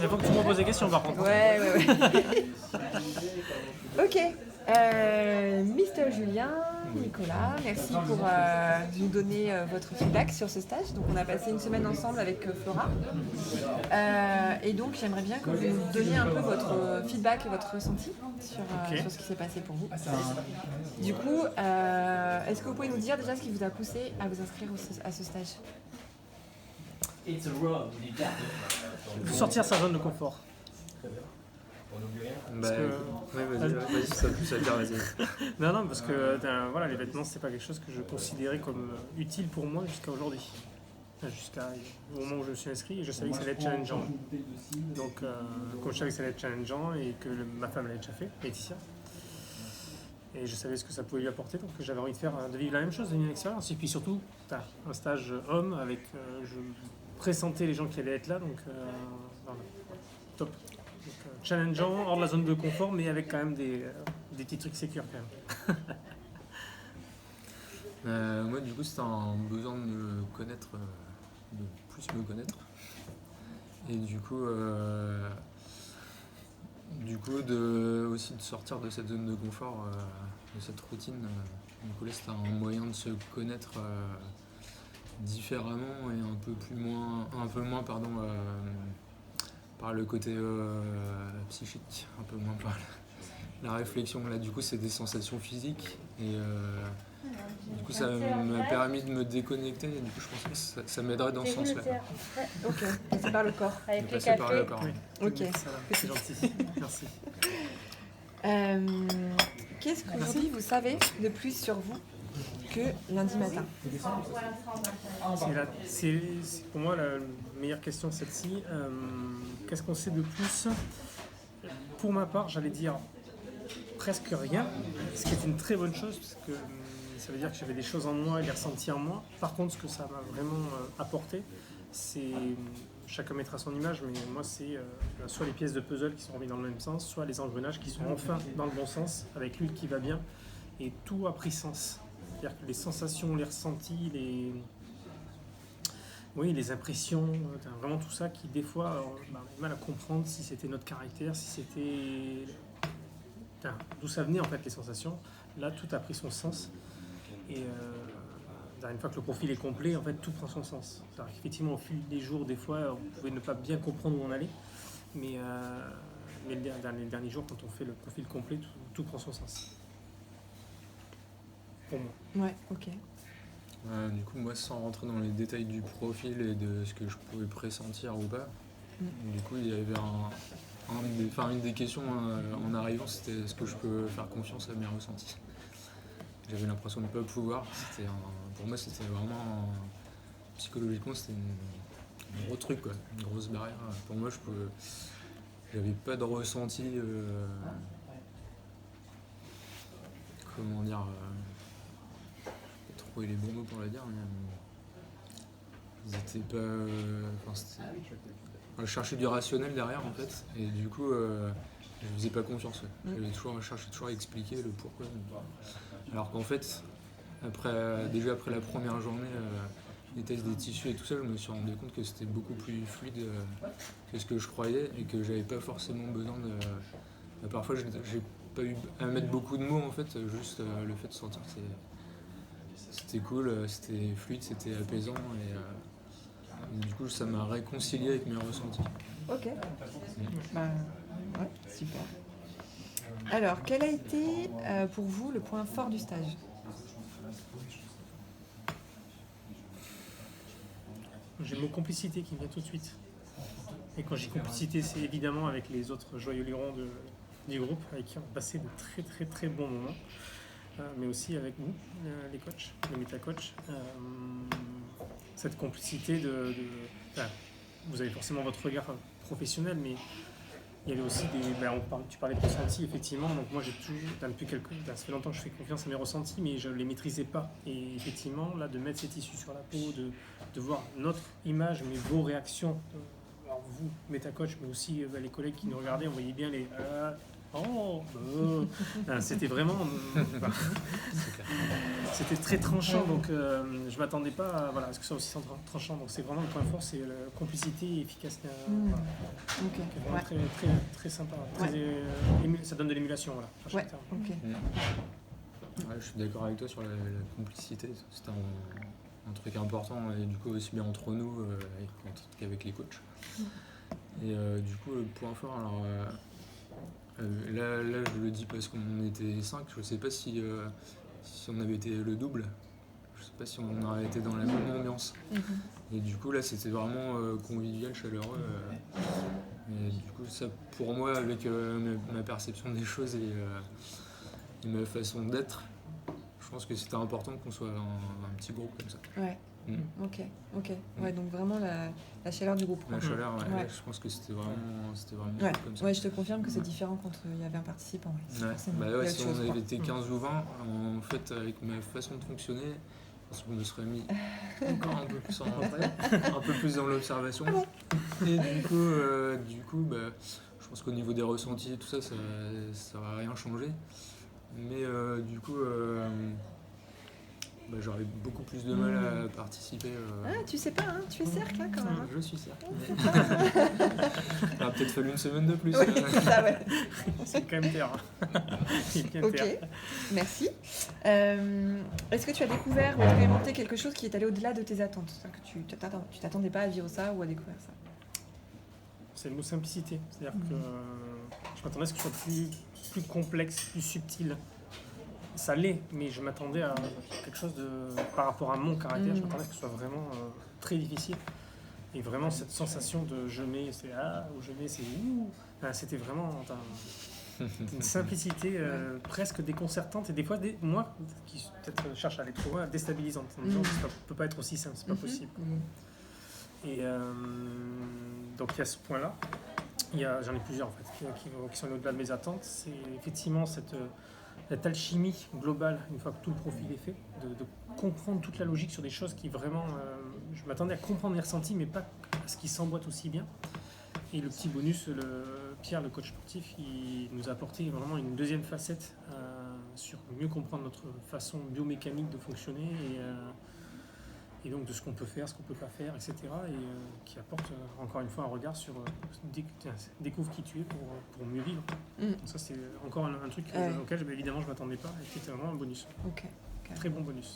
Il faut que tu me poses des questions par contre. Ouais. Ok. Mister Julien, Nicolas, merci pour nous donner votre feedback sur ce stage. Donc on a passé une semaine ensemble avec Flora. Et donc j'aimerais bien que vous nous donniez un peu votre feedback et votre ressenti sur ce qui s'est passé pour vous. Du coup, est-ce que vous pouvez nous dire déjà ce qui vous a poussé à vous inscrire à ce stage? Sortir sa zone de confort. Vas-y, ça plus à dire, vas-y. Non, parce que voilà, les vêtements, c'est pas quelque chose que je considérais comme utile pour moi jusqu'à aujourd'hui. Jusqu'au moment où je me suis inscrit, je savais que ça allait être challengeant. Donc, comme je savais que ça allait être challengeant et que ma femme l'avait déjà fait, Laetitia, et je savais ce que ça pouvait lui apporter, donc j'avais envie de vivre la même chose, de vivre une expérience. Et puis surtout, un stage homme avec, je pressentais les gens qui allaient être là, donc voilà, top. Donc, challengeant, hors de la zone de confort, mais avec quand même des petits trucs sécures quand même. Moi, du coup, c'était un besoin de me connaître, de plus me connaître. Et du coup, aussi de sortir de cette zone de confort, de cette routine. Du coup, là, c'était un moyen de se connaître différemment et un peu moins, par le côté psychique, un peu moins par la réflexion. Là, du coup, c'est des sensations physiques et du coup, ça m'a permis de me déconnecter et du coup, je pense que ça m'aiderait dans ce sens-là. Ok, passer par le corps. Avec le Passer par le café. corps. Oui. Ok. C'est gentil, merci. Qu'est-ce qu'aujourd'hui vous savez de plus sur vous que lundi matin? C'est pour moi la meilleure question, celle-ci. Qu'est-ce qu'on sait de plus? Pour ma part, j'allais dire presque rien, ce qui est une très bonne chose, parce que ça veut dire que j'avais des choses en moi et les ressentis en moi. Par contre, ce que ça m'a vraiment apporté, c'est chacun mettra son image, mais moi c'est soit les pièces de puzzle qui sont remises dans le même sens, soit les engrenages qui sont enfin dans le bon sens, avec l'huile qui va bien, et tout a pris sens. C'est-à-dire que les sensations, les ressentis, les impressions, vraiment tout ça qui des fois on a du mal à comprendre si c'était notre caractère, si c'était d'où ça venait en fait les sensations. Là tout a pris son sens et une fois que le profil est complet, en fait tout prend son sens. C'est-à-dire qu'effectivement au fil des jours, des fois on pouvait ne pas bien comprendre où on allait, mais les derniers jours quand on fait le profil complet, tout prend son sens. Pour moi. Ouais, ok. Du coup, moi, sans rentrer dans les détails du profil et de ce que je pouvais pressentir ou pas, du coup, il y avait une des questions en arrivant, c'était est-ce que je peux faire confiance à mes ressentis. J'avais l'impression de ne pas pouvoir. Pour moi, c'était vraiment psychologiquement, c'était un gros truc, quoi, une grosse barrière. Pour moi, j'avais pas de ressenti. Comment dire. Trouver les bons mots pour le dire, mais ils étaient pas. Je cherchais du rationnel derrière en fait, et du coup, je faisais pas confiance. J'avais cherché à expliquer le pourquoi. Alors qu'en fait, déjà après la première journée, les tests des tissus et tout ça, je me suis rendu compte que c'était beaucoup plus fluide que ce que je croyais et que j'avais pas forcément besoin de. Parfois, j'ai pas eu à mettre beaucoup de mots en fait, juste le fait de sentir que c'était cool, c'était fluide, c'était apaisant et du coup ça m'a réconcilié avec mes ressentis. Ok. Ouais, super. Alors, quel a été pour vous le point fort du stage? J'ai le mot complicité qui me vient tout de suite. Et quand j'ai complicité, c'est évidemment avec les autres joyeux lurons du groupe avec qui on passait de très très très bons moments. Mais aussi avec vous, les coachs, les méta-coachs. Cette complicité vous avez forcément votre regard professionnel, mais il y avait aussi tu parlais de ressentis, effectivement. Donc moi, ça fait longtemps que je fais confiance à mes ressentis, mais je ne les maîtrisais pas. Et effectivement, là, de mettre ces tissus sur la peau, de voir notre image, mais vos réactions, alors vous, méta-coach, mais aussi les collègues qui nous regardaient, on voyait bien C'était vraiment... c'était très tranchant, donc je m'attendais pas à ce que ça soit aussi tranchant. Donc c'est vraiment le point fort, c'est la complicité et efficacité. Voilà. Ok. C'est vraiment très, très, très sympa. Ça donne de l'émulation, voilà. Ouais. Ok. Ouais, je suis d'accord avec toi sur la complicité. C'était un truc important, et du coup aussi bien entre nous qu'avec les coachs. Et du coup, le point fort, alors là je le dis parce qu'on était 5, je sais pas si on avait été le double, je sais pas si on aurait été dans la même ambiance. Et du coup là c'était vraiment convivial, chaleureux. Et du coup ça pour moi, avec ma perception des choses et ma façon d'être, je pense que c'était important qu'on soit un petit groupe comme ça. Ouais. Ok. Ouais, donc vraiment la chaleur du groupe. La chaleur, Ouais. je pense que c'était vraiment Ouais. comme ça. Ouais, je te confirme que c'est différent quand il y avait un participant. Ouais. Si on avait été 15 ou 20, en fait, avec ma façon de fonctionner, je pense qu'on me serait mis encore un peu plus en retrait, un peu plus dans l'observation. Et du coup, je pense qu'au niveau des ressentis et tout ça, ça va rien changer. Mais du coup, j'aurais beaucoup plus de mal à participer. Ah, tu sais pas, hein, tu es cercle là quand même. Hein. Je suis cercle. Il aurait peut-être fallu une semaine de plus. Oui, c'est ça, ouais. C'est quand même terre. Ok, merci. Est-ce que tu as découvert ou expérimenté quelque chose qui est allé au-delà de tes attentes? Que tu t'attendais pas à vivre ça ou à découvrir ça? C'est le mot simplicité. C'est-à-dire que je m'attendais à ce que ce soit plus complexe, plus subtil. Ça l'est, mais je m'attendais à quelque chose par rapport à mon caractère, je m'attendais à ce que ce soit vraiment très difficile. Et vraiment cette sensation de je mets, c'est ah, ou je mets, c'est ouh. C'était vraiment une simplicité presque déconcertante et des fois, moi, qui peut-être cherche à aller trop loin, déstabilisante. En me disant, ça peut pas être aussi simple, c'est pas possible. Et donc il y a ce point-là. J'en ai plusieurs en fait, qui sont au-delà de mes attentes. C'est effectivement cette alchimie globale, une fois que tout le profil est fait, de comprendre toute la logique sur des choses qui vraiment... je m'attendais à comprendre les ressentis, mais pas à ce qui s'emboîte aussi bien. Et le petit bonus, Pierre, le coach sportif, il nous a apporté vraiment une deuxième facette sur mieux comprendre notre façon biomécanique de fonctionner et donc de ce qu'on peut faire, ce qu'on peut pas faire, etc. Et qui apporte encore une fois un regard sur découvre qui tu es pour mieux vivre. Donc ça c'est encore un truc auquel évidemment je m'attendais pas et qui était vraiment un bonus. Okay. Très bon bonus.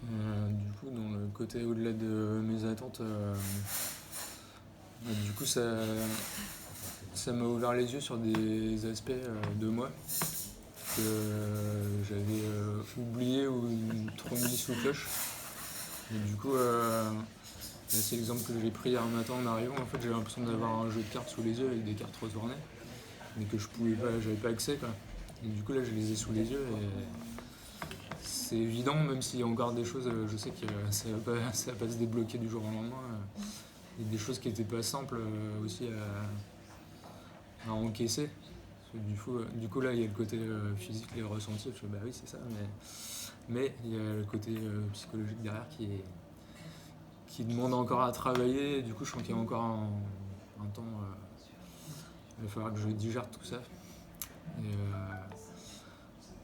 Du coup dans le côté au-delà de mes attentes, du coup ça m'a ouvert les yeux sur des aspects de moi que j'avais oublié ou trop mis sous cloche. Et du coup, c'est l'exemple que j'ai pris hier matin en arrivant. En fait, j'avais l'impression d'avoir un jeu de cartes sous les yeux avec des cartes retournées, mais que j'avais pas accès, quoi. Et du coup, là, je les ai sous les yeux et c'est évident, même s'il y a encore des choses, je sais que ça va pas se débloquer du jour au lendemain. Il y a des choses qui n'étaient pas simples aussi à encaisser. Du coup, là, il y a le côté physique, les ressentis, je fais bah oui, c'est ça, mais il y a le côté psychologique derrière qui demande encore à travailler. Et du coup, je sens qu'il y a encore un temps, il va falloir que je digère tout ça. Et,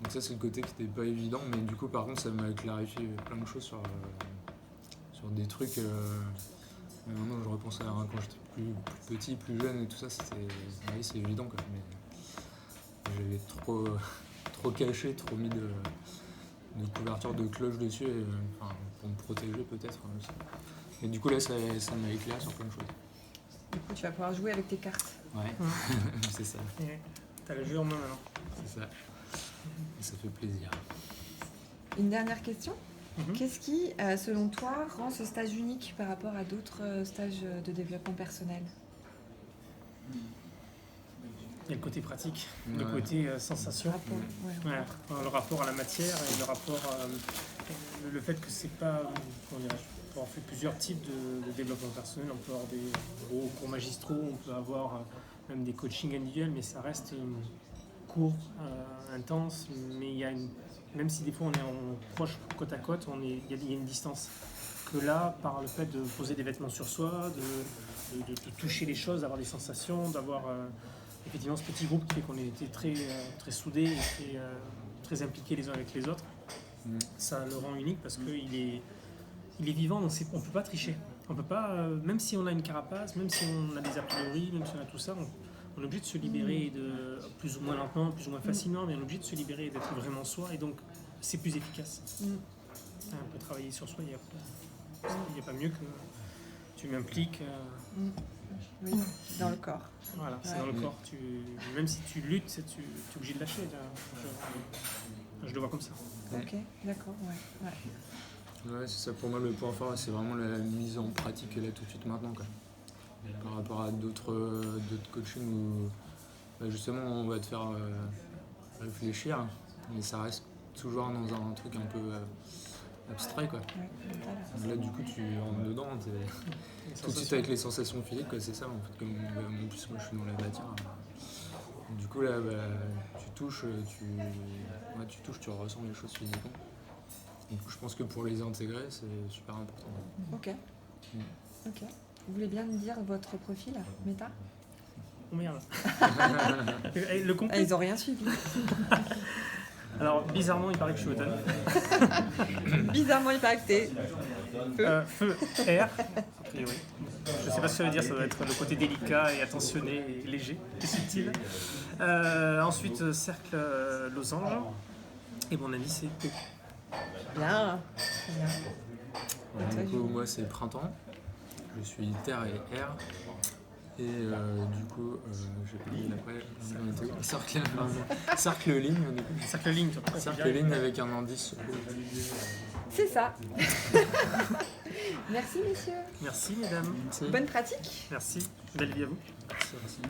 donc ça, c'est le côté qui n'était pas évident, mais du coup, par contre, ça m'a clarifié plein de choses sur des trucs. Maintenant, je repense à quand j'étais plus petit, plus jeune et tout ça, oui, c'est évident, quoi. Mais j'avais trop caché, trop mis de couverture de cloche dessus, pour me protéger peut-être aussi. Et du coup là ça m'a éclairé sur plein de choses. Du coup tu vas pouvoir jouer avec tes cartes. Ouais, c'est ça. T'as le jeu en main maintenant. C'est ça. Et ça fait plaisir. Une dernière question. Qu'est-ce qui, selon toi, rend ce stage unique par rapport à d'autres stages de développement personnel? Il y a le côté pratique, le côté sensation, le rapport à la matière et le rapport le fait que c'est pas, on peut avoir fait plusieurs types de développement personnel, on peut avoir des gros cours magistraux, on peut avoir même des coachings individuels, mais ça reste court, intense, mais il y a même si des fois on est proche côte à côte, il y a une distance. Que là, par le fait de poser des vêtements sur soi, de toucher les choses, d'avoir des sensations, d'avoir effectivement ce petit groupe qui fait qu'on était très soudés et très impliqués les uns avec les autres. Ça le rend unique parce qu'il est vivant, donc on ne peut pas tricher. On peut pas, même si on a une carapace, même si on a des a priori, même si on a tout ça, on est obligé de se libérer plus ou moins lentement, plus ou moins facilement, mais on est obligé de se libérer et d'être vraiment soi, et donc c'est plus efficace. On peut travailler sur soi, il n'y a pas mieux que tu m'impliques. Oui, dans le corps. Voilà, c'est dans le corps. Même si tu luttes, tu es obligé de lâcher. Je le vois comme ça. Ok, d'accord, ouais. Ouais, c'est ça. Pour moi, le point fort, c'est vraiment la mise en pratique là tout de suite maintenant, quoi. Par rapport à d'autres coachings où justement on va te faire réfléchir, mais ça reste toujours dans un truc un peu abstrait, quoi. Là, du coup, tu rentres dedans, tout de suite avec les sensations physiques, quoi. C'est ça, en fait. Comme en plus, moi, je suis dans la matière. Du coup, là, tu touches, tu ressens les choses physiquement. Du coup, je pense que pour les intégrer, c'est super important. Ok. Vous voulez bien me dire votre profil, Meta? Oh merde. Le complet. Ils ont rien suivi. Alors, bizarrement, il paraît que je suis automne. Bizarrement, il paraît que t'es feu, air, a priori. Je sais pas ce que ça veut dire, ça doit être le côté délicat et attentionné et léger et subtil. Ensuite, cercle losange. Et mon ami, c'est E. bien. Du coup, moi, c'est printemps. Je suis terre et air. Et du coup, j'ai oublié l'après. Cercle ligne, du coup. Cercle ligne, Cercle ligne avec un indice. C'est ça. Merci, messieurs. Merci, mesdames. Merci. Bonne pratique. Merci. Belle vie à vous. Merci.